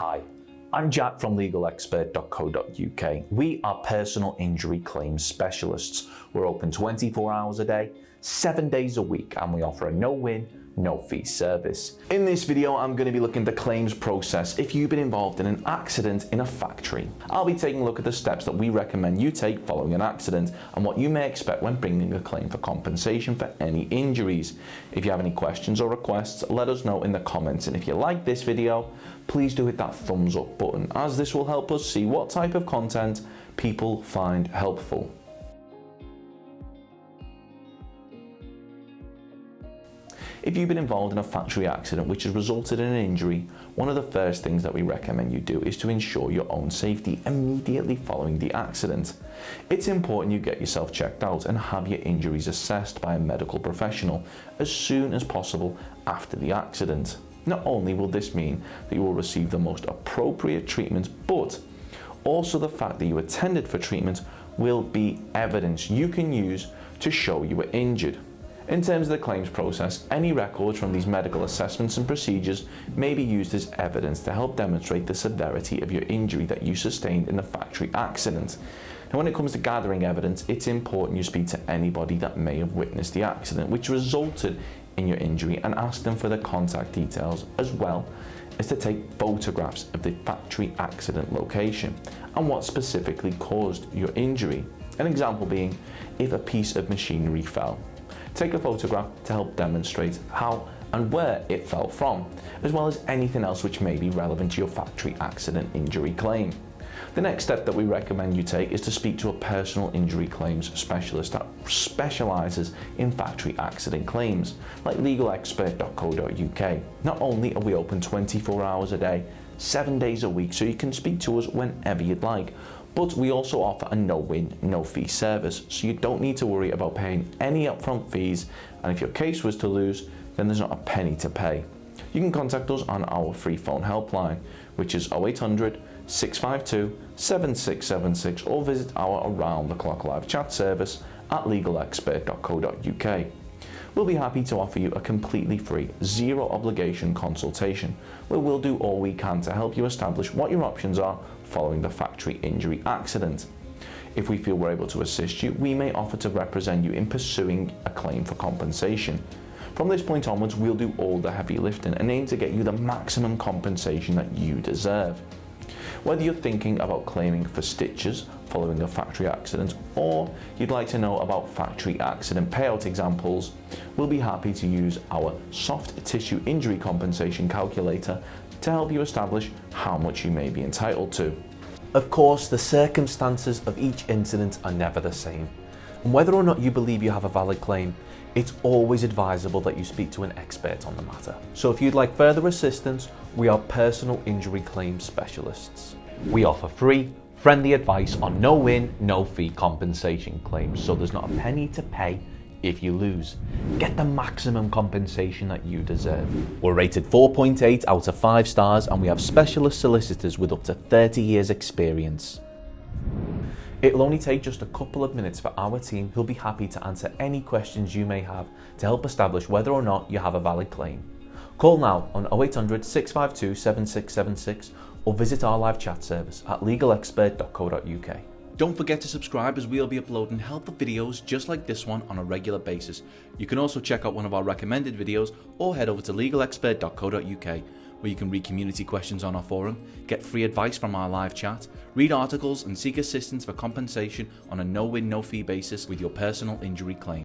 Hi, I'm Jack from legalexpert.co.uk. We are personal injury claims specialists. We're open 24 hours a day, 7 days a week, and we offer a no-win, no-fee service. In this video, I'm going to be looking at the claims process if you've been involved in an accident in a factory. I'll be taking a look at the steps that we recommend you take following an accident and what you may expect when bringing a claim for compensation for any injuries. If you have any questions or requests, let us know in the comments, and if you like this video, please do hit that thumbs up button, as this will help us see what type of content people find helpful. If you've been involved in a factory accident which has resulted in an injury, one of the first things that we recommend you do is to ensure your own safety immediately following the accident. It's important you get yourself checked out and have your injuries assessed by a medical professional as soon as possible after the accident. Not only will this mean that you will receive the most appropriate treatment, but also the fact that you attended for treatment will be evidence you can use to show you were injured. In terms of the claims process, any records from these medical assessments and procedures may be used as evidence to help demonstrate the severity of your injury that you sustained in the factory accident. Now, when it comes to gathering evidence, it's important you speak to anybody that may have witnessed the accident which resulted in your injury and ask them for their contact details, as well as to take photographs of the factory accident location and what specifically caused your injury. An example being if a piece of machinery fell. Take a photograph to help demonstrate how and where it fell from, as well as anything else which may be relevant to your factory accident injury claim. The next step that we recommend you take is to speak to a personal injury claims specialist that specialises in factory accident claims, like legalexpert.co.uk. Not only are we open 24 hours a day, 7 days a week, so you can speak to us whenever you'd like, but we also offer a no-win, no-fee service, so you don't need to worry about paying any upfront fees, and if your case was to lose, then there's not a penny to pay. You can contact us on our free phone helpline, which is 0800 652 7676, or visit our around-the-clock live chat service at legalexpert.co.uk. We'll be happy to offer you a completely free, zero obligation consultation, where we'll do all we can to help you establish what your options are following the factory injury accident. If we feel we're able to assist you, we may offer to represent you in pursuing a claim for compensation. From this point onwards, we'll do all the heavy lifting and aim to get you the maximum compensation that you deserve. Whether you're thinking about claiming for stitches following a factory accident, or you'd like to know about factory accident payout examples, we'll be happy to use our soft tissue injury compensation calculator to help you establish how much you may be entitled to. Of course, the circumstances of each incident are never the same, and whether or not you believe you have a valid claim, it's always advisable that you speak to an expert on the matter. So if you'd like further assistance, we are personal injury claims specialists. We offer free, friendly advice on no-win, no-fee compensation claims, so there's not a penny to pay if you lose. Get the maximum compensation that you deserve. We're rated 4.8 out of 5 stars, and we have specialist solicitors with up to 30 years experience. It'll only take just a couple of minutes for our team, who'll be happy to answer any questions you may have to help establish whether or not you have a valid claim. Call now on 0800 652 7676 or visit our live chat service at legalexpert.co.uk. Don't forget to subscribe, as we'll be uploading helpful videos just like this one on a regular basis. You can also check out one of our recommended videos or head over to legalexpert.co.uk, where you can read community questions on our forum, get free advice from our live chat, read articles and seek assistance for compensation on a no-win, no-fee basis with your personal injury claim.